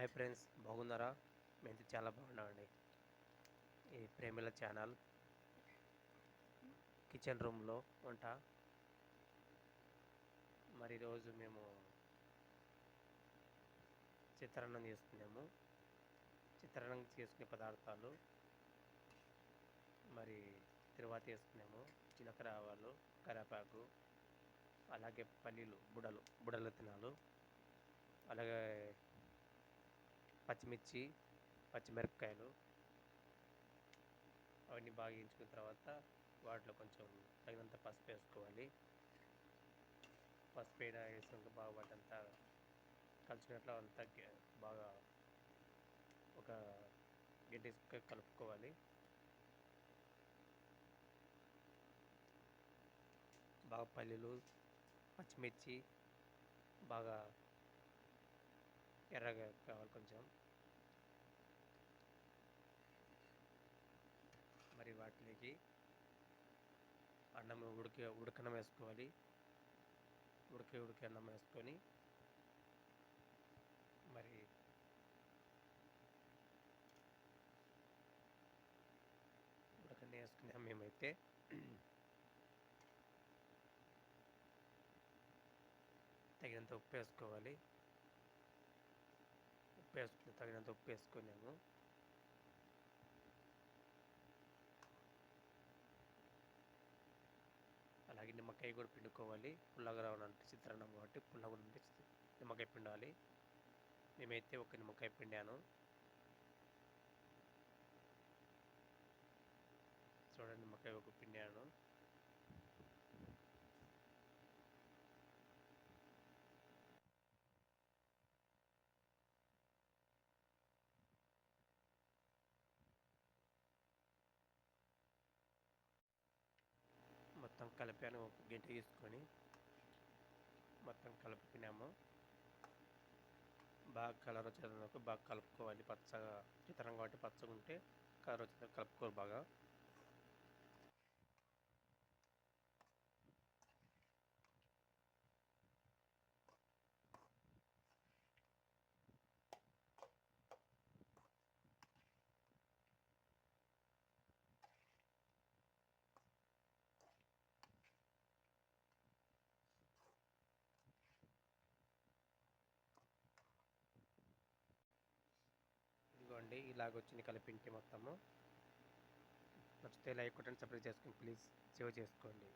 Hi friends, బాగున్నారా? మేము చాలా బాగున్నామండి. ఈ ప్రేమిల ఛానల్ కిచెన్ రూమ్లో వంట. మరి ఈరోజు మేము చిత్రాన్నం చేసుకున్నాము. చిత్రాన్నం చేసుకునే పదార్థాలు మరి తిరువాత వేసుకున్నాము. జీలకర్ర, ఆవాలు, కరివేపాకు, అలాగే పల్లీలు, బుడల విత్తనాలు, అలాగే పచ్చిమిర్చి, పచ్చిమిరపకాయలు అవన్నీ బాగా వేయించుకున్న తర్వాత వాటిలో కొంచెం తగినంత పసుపు వేసుకోవాలి. పసుపు వేసినాక బాగా వాటంతా కలిసినట్లు అంతా బాగా ఒక గిడ్డ కలుపుకోవాలి. బాగా పల్లీలు, పచ్చిమిర్చి బాగా ఎర్రగా కావాలి కొంచెం. మరి వాటిలోకి అన్నం ఉడకన్నం వేసుకోవాలి. ఉడికే అన్నం వేసుకొని మరి ఉడకన్నం వేసుకున్నాం మేమైతే. తగినంత ఉప్పు వేసుకోవాలి. తగినంత ఉప్పు వేసుకున్నాము. అలాగే నిమ్మకాయ కూడా పిండుకోవాలి. పుల్లగా రావాలంటే చిత్రాన్నం కాబట్టి పుల్లగా ఉంటే నిమ్మకాయ పిండాలి. మేమైతే ఒక నిమ్మకాయ పిండాను. చూడండి, నిమ్మకాయ ఒక పిండాను. మొత్తం కలిపాను. ఒక గంట తీసుకొని మొత్తం కలుపుకున్నాము. బాగా కలర్ వచ్చేందుకు బాగా కలుపుకోవాలి. పచ్చగా చిత్రం కాబట్టి పచ్చగా ఉంటే కలర్ వచ్చేందుకు కలుపుకోవాలి బాగా. ఇదిగోండి, ఇలాగొచ్చింది కలిపింటి మొత్తము. నచ్చితే లైక్ కొట్టండి, సబ్స్క్రైబ్ చేసుకోండి, ప్లీజ్ సేవ్ చేసుకోండి.